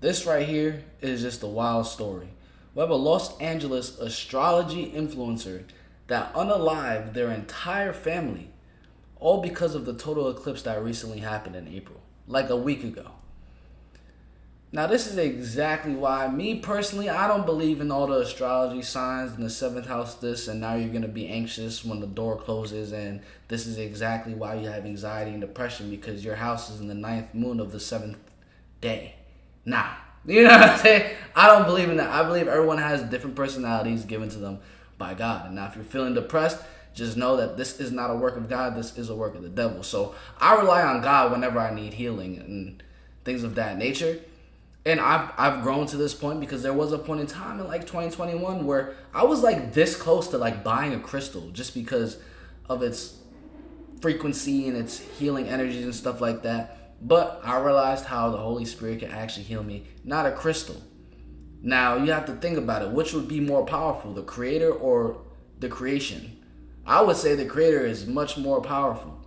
This right here is just a wild story. We have a Los Angeles astrology influencer that unalived their entire family, all because of the total eclipse that recently happened in April, like a week ago. Now, this is exactly why, me personally, I don't believe in all the astrology signs and the seventh house this, and now you're going to be anxious when the door closes, and this is exactly why you have anxiety and depression because your house is in the ninth moon of the seventh day. Nah. You know what I'm saying? I don't believe in that. I believe everyone has different personalities given to them by God. And now, if you're feeling depressed, just know that this is not a work of God. This is a work of the devil. So I rely on God whenever I need healing and things of that nature. And I've grown to this point because there was a point in time in like 2021 where I was like this close to like buying a crystal just because of its frequency and its healing energies and stuff like that. But I realized how the Holy Spirit can actually heal me, not a crystal. Now you have to think about it. Which would be more powerful, the creator or the creation? I would say the creator is much more powerful.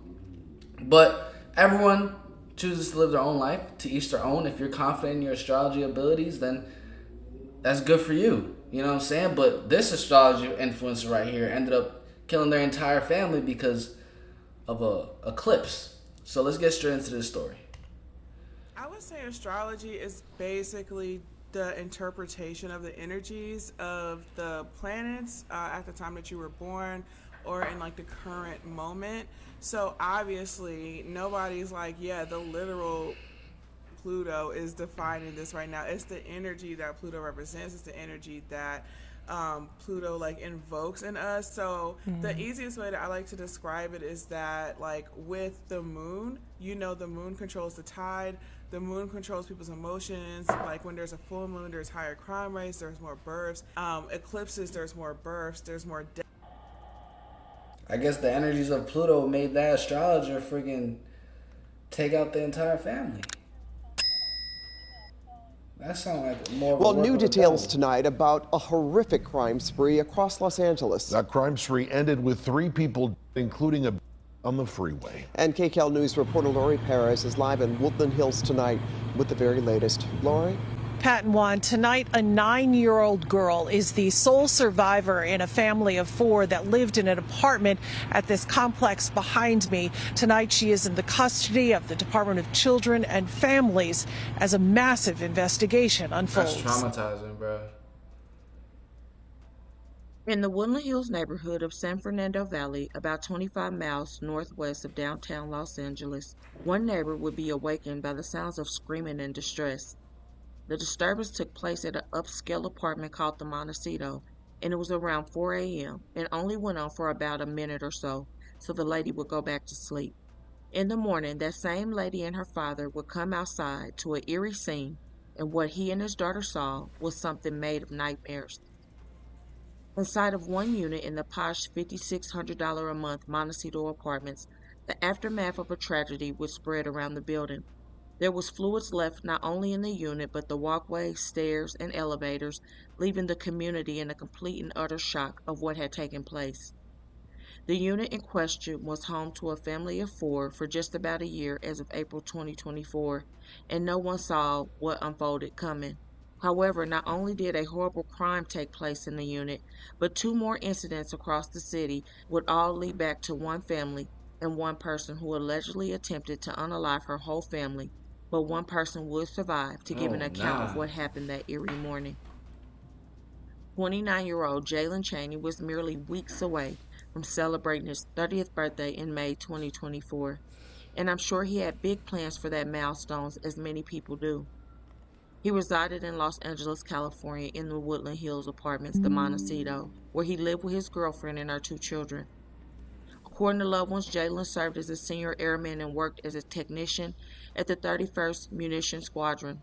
But everyone chooses to live their own life, to each their own. If you're confident in your astrology abilities, then that's good for you. You know what I'm saying? But this astrology influencer right here ended up killing their entire family because of a eclipse. So let's get straight into this story. I would say astrology is basically the interpretation of the energies of the planets at the time that you were born or in like the current moment. So obviously nobody's like, yeah, the literal Pluto is defining this right now. It's the energy that Pluto represents. It's the energy that Pluto like invokes in us. So the easiest way that I like to describe it is that like with the moon, you know, the moon controls the tide. The moon controls people's emotions. Like when there's a full moon, there's higher crime rates. There's more births. Eclipses, there's more births. There's more death. I guess the energies of Pluto made that astrologer freaking take out the entire family. That sounds like more of a Well, work new of the details devil. tonight about a horrific crime spree across Los Angeles. That crime spree ended with 3 people, including a on the freeway. And KCAL News reporter Lori Perez is live in Woodland Hills tonight with the very latest. Lori? Pat and Juan, tonight a 9-year-old girl is the sole survivor in a family of 4 that lived in an apartment at this complex behind me. Tonight she is in the custody of the Department of Children and Families as a massive investigation unfolds. That's traumatizing, bro. In the Woodland Hills neighborhood of San Fernando Valley, about 25 miles northwest of downtown Los Angeles, one neighbor would be awakened by the sounds of screaming and distress. The disturbance took place at an upscale apartment called the Montecito, and it was around 4 a.m. and only went on for about a minute or so the lady would go back to sleep. In the morning, that same lady and her father would come outside to an eerie scene, and what he and his daughter saw was something made of nightmares. Inside of one unit in the posh $5,600 a month Montecito apartments, the aftermath of a tragedy would spread around the building. There was fluids left not only in the unit, but the walkways, stairs, and elevators, leaving the community in a complete and utter shock of what had taken place. The unit in question was home to a family of 4 for just about a year as of April 2024, and no one saw what unfolded coming. However, not only did a horrible crime take place in the unit, but 2 more incidents across the city would all lead back to one family and one person who allegedly attempted to unalive her whole family, but one person would survive to give an account of what happened that eerie morning. 29-year-old Jalen Chaney was merely weeks away from celebrating his 30th birthday in May 2024, and I'm sure he had big plans for that milestone, as many people do. He resided in Los Angeles, California, in the Woodland Hills apartments, the Montecito, where he lived with his girlfriend and her 2 children. According to loved ones, Jalen served as a senior airman and worked as a technician at the 31st Munition Squadron.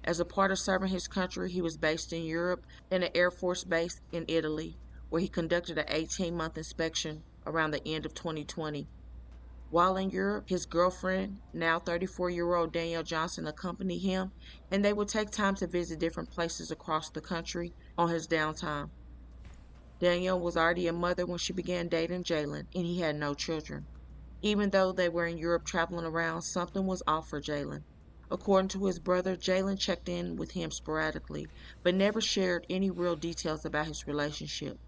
As a part of serving his country, he was based in Europe in an Air Force base in Italy, where he conducted an 18-month inspection around the end of 2020. While in Europe, his girlfriend, now 34-year-old Danielle Johnson, accompanied him, and they would take time to visit different places across the country on his downtime. Danielle was already a mother when she began dating Jalen, and he had no children. Even though they were in Europe traveling around, something was off for Jalen. According to his brother, Jalen checked in with him sporadically, but never shared any real details about his relationship.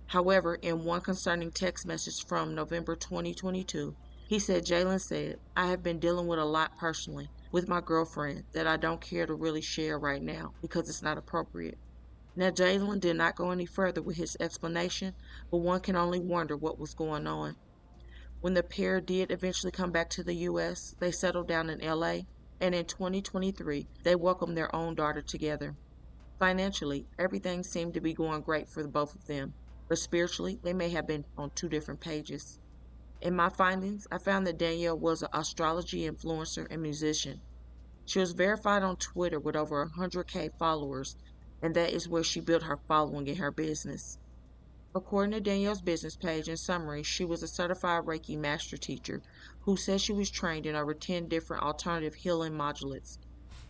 However, in one concerning text message from November 2022, he said Jalen said, "I have been dealing with a lot personally with my girlfriend that I don't care to really share right now because it's not appropriate." Now, Jalen did not go any further with his explanation, but one can only wonder what was going on. When the pair did eventually come back to the U.S., they settled down in LA, and in 2023, they welcomed their own daughter together. Financially, everything seemed to be going great for both of them, but spiritually, they may have been on two different pages. In my findings, I found that Danielle was an astrology influencer and musician. She was verified on Twitter with over 100K followers, and that is where she built her following in her business. According to Danielle's business page, in summary, she was a certified Reiki master teacher who said she was trained in over 10 different alternative healing modulates.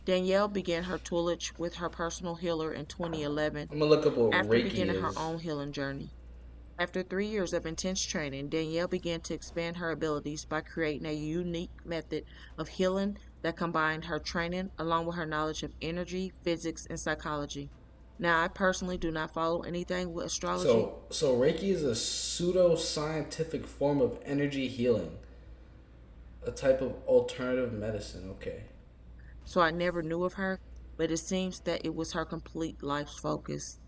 Danielle began her toolage with her personal healer in 2011 I'm gonna look up what after Reiki beginning her is. own healing journey. After 3 years of intense training, Danielle began to expand her abilities by creating a unique method of healing that combined her training along with her knowledge of energy, physics, and psychology. Now, I personally do not follow anything with astrology, So Reiki is a pseudo scientific form of energy healing, a type of alternative medicine. Okay. so I never knew of her, but it seems that it was her complete life's focus.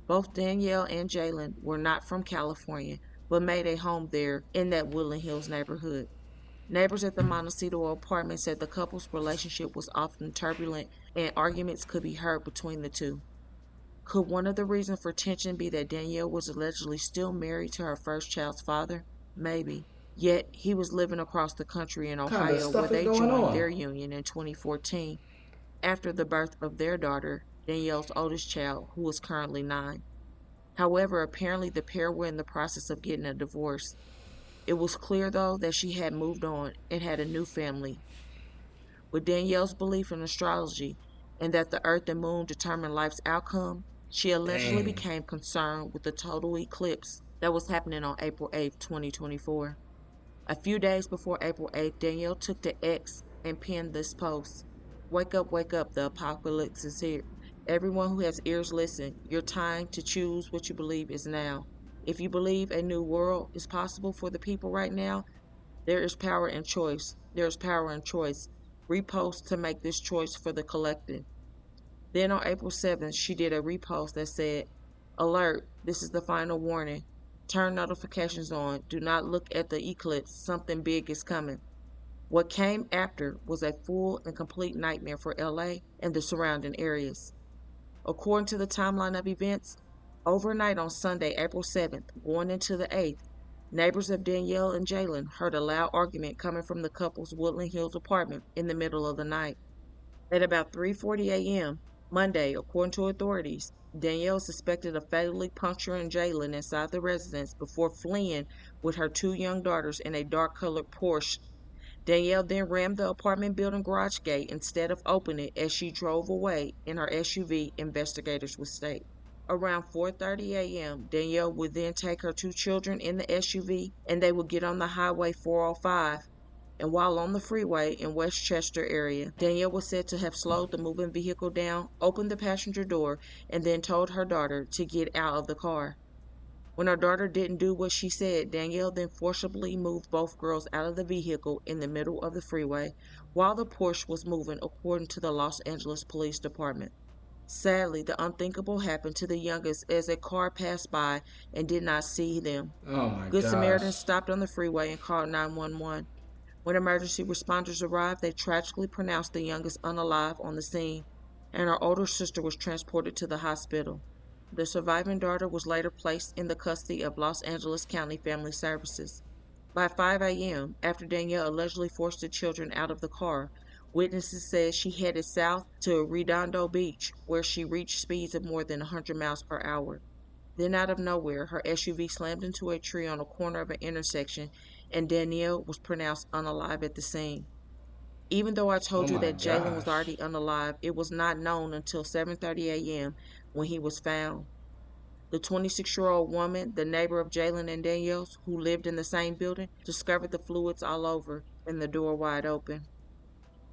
Both Danielle and Jalen were not from California, but made a home there in that Woodland Hills neighborhood. Neighbors at the Montecito apartment said the couple's relationship was often turbulent and arguments could be heard between the two. Could one of the reasons for tension be that Danielle was allegedly still married to her first child's father? Maybe. Yet he was living across the country in What kind of Ohio where stuff is they going joined on? their union in 2014 after the birth of their daughter, Danielle's oldest child, who is currently 9. However, apparently the pair were in the process of getting a divorce. It was clear, though, that she had moved on and had a new family. With Danielle's belief in astrology and that the earth and moon determine life's outcome, she allegedly Dang. became concerned with the total eclipse that was happening on April 8th, 2024. A few days before April 8th, Danielle took to X and penned this post: wake up, the apocalypse is here. Everyone who has ears listen. Your time to choose what you believe is now. If you believe a new world is possible for the people right now, there is power in choice. There is power in choice. Repost to make this choice for the collective. Then on April 7th, she did a repost that said, "Alert, this is the final warning. Turn notifications on. Do not look at the eclipse. Something big is coming." What came after was a full and complete nightmare for LA and the surrounding areas. According to the timeline of events, overnight on Sunday, April 7th, going into the 8th, neighbors of Danielle and Jalen heard a loud argument coming from the couple's Woodland Hills apartment in the middle of the night. At about 3:40 a.m. Monday, according to authorities, Danielle suspected of fatally puncturing Jalen inside the residence before fleeing with her two young daughters in a dark-colored Porsche. Danielle then rammed the apartment building garage gate instead of opening it as she drove away in her SUV, investigators would state. Around 4:30 a.m., Danielle would then take her two children in the SUV and they would get on the highway 405. And while on the freeway in Westchester area, Danielle was said to have slowed the moving vehicle down, opened the passenger door, and then told her daughter to get out of the car. When her daughter didn't do what she said, Danielle then forcibly moved both girls out of the vehicle in the middle of the freeway while the Porsche was moving, according to the Los Angeles Police Department. Sadly, the unthinkable happened to the youngest as a car passed by and did not see them. Oh my Good Samaritans gosh. stopped on the freeway and called 911. When emergency responders arrived, they tragically pronounced the youngest unalive on the scene, and her older sister was transported to the hospital. The surviving daughter was later placed in the custody of Los Angeles County Family Services. By 5 a.m., after Danielle allegedly forced the children out of the car, witnesses said she headed south to Redondo Beach, where she reached speeds of more than 100 miles per hour. Then, out of nowhere, her SUV slammed into a tree on a corner of an intersection, and Danielle was pronounced unalive at the scene. Even though I Oh told you my that Jalen was gosh. already unalive, it was not known until 7:30 a.m. when he was found. The 26-year-old woman, the neighbor of Jalen and Danielle's, who lived in the same building, discovered the fluids all over and the door wide open.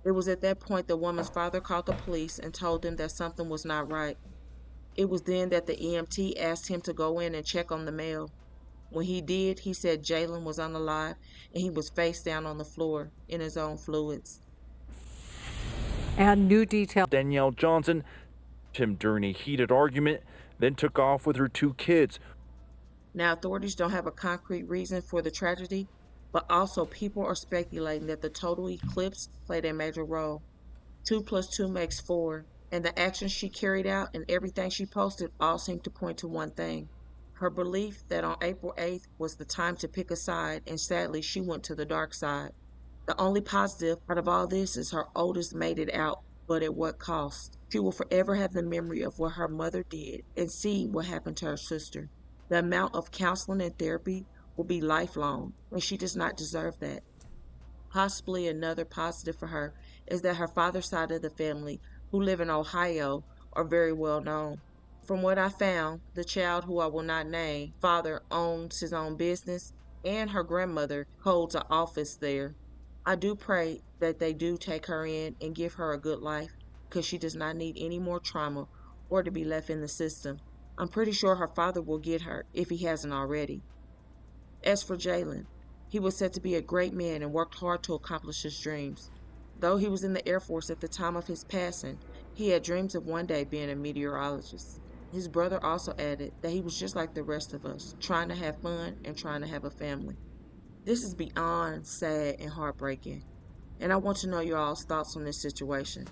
It was at that point the woman's father called the police and told them that something was not right. It was then that the EMT asked him to go in and check on the mail. When he did, he said Jalen was unalive and he was face down on the floor in his own fluids. And new details. Danielle Johnson him during a heated argument, then took off with her 2 kids. Now, authorities don't have a concrete reason for the tragedy, but also people are speculating that the total eclipse played a major role. 2 plus 2 makes 4, and the actions she carried out and everything she posted all seem to point to one thing. Her belief that on April 8th was the time to pick a side, and sadly she went to the dark side. The only positive out of all this is her oldest made it out, but at what cost? She will forever have the memory of what her mother did and see what happened to her sister. The amount of counseling and therapy will be lifelong, and she does not deserve that. Possibly another positive for her is that her father's side of the family, who live in Ohio, are very well known. From what I found, the child, who I will not name, father owns his own business, and her grandmother holds an office there. I do pray that they do take her in and give her a good life, because she does not need any more trauma or to be left in the system. I'm pretty sure her father will get her if he hasn't already. As for Jalen, he was said to be a great man and worked hard to accomplish his dreams. Though he was in the Air Force at the time of his passing, he had dreams of one day being a meteorologist. His brother also added that he was just like the rest of us, trying to have fun and trying to have a family. This is beyond sad and heartbreaking, and I want to know your all's thoughts on this situation.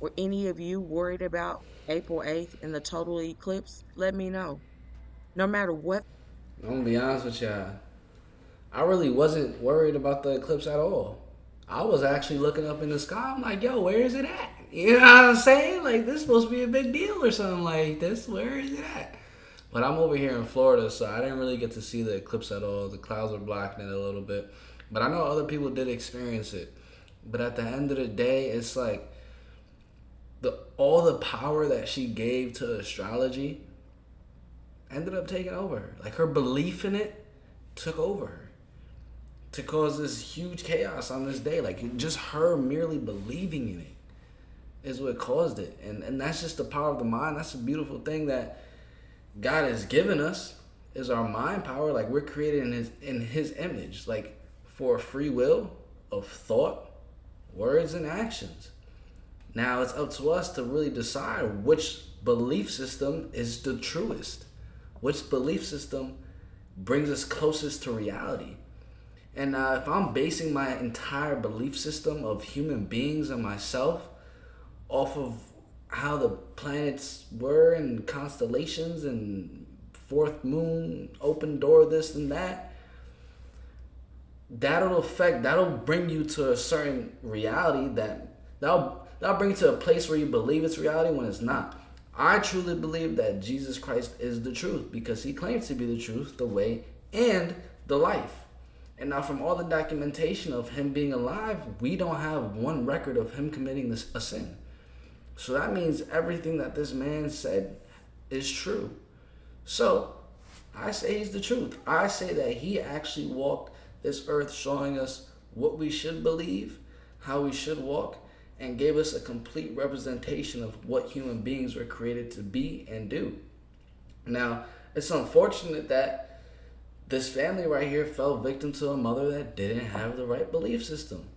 Were any of you worried about April 8th and the total eclipse? Let me know. No matter what. I'm gonna be honest with y'all. I really wasn't worried about the eclipse at all. I was actually looking up in the sky. I'm like, yo, where is it at? You know what I'm saying? Like, this is supposed to be a big deal or something like this. Where is it at? But I'm over here in Florida, so I didn't really get to see the eclipse at all. The clouds were blocking it a little bit. But I know other people did experience it. But at the end of the day, it's like all the power that she gave to astrology ended up taking over her. Like, her belief in it took over her to cause this huge chaos on this day. Like, just her merely believing in it is what caused it. And that's just the power of the mind. That's a beautiful thing that God has given us, is our mind power. Like, we're created in his image, like, for free will of thought, words, and actions. Now it's up to us to really decide which belief system is the truest, which belief system brings us closest to reality. And if I'm basing my entire belief system of human beings and myself off of how the planets were and constellations and fourth moon, open door, this and that, that'll bring you to a certain reality that'll bring you to a place where you believe it's reality when it's not. I truly believe that Jesus Christ is the truth, because he claims to be the truth, the way, and the life. And now, from all the documentation of him being alive, we don't have one record of him committing a sin. So that means everything that this man said is true. So I say he's the truth. I say that he actually walked this earth showing us what we should believe, how we should walk, and gave us a complete representation of what human beings were created to be and do. Now, it's unfortunate that this family right here fell victim to a mother that didn't have the right belief system.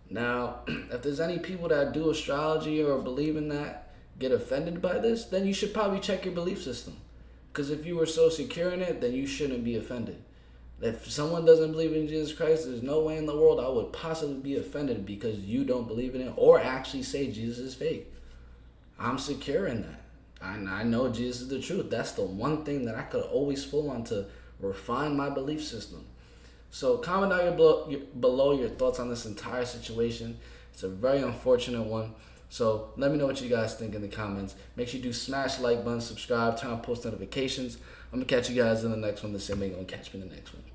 Now, if there's any people that do astrology or believe in that get offended by this, then you should probably check your belief system. Because if you were so secure in it, then you shouldn't be offended. If someone doesn't believe in Jesus Christ, there's no way in the world I would possibly be offended because you don't believe in it or actually say Jesus is fake. I'm secure in that. I know Jesus is the truth. That's the one thing that I could always fall on to refine my belief system. So comment down below your thoughts on this entire situation. It's a very unfortunate one. So let me know what you guys think in the comments. Make sure you do smash the like button, subscribe, turn on post notifications. I'm going to catch you guys in the next one. The same way you're going to catch me in the next one. Peace.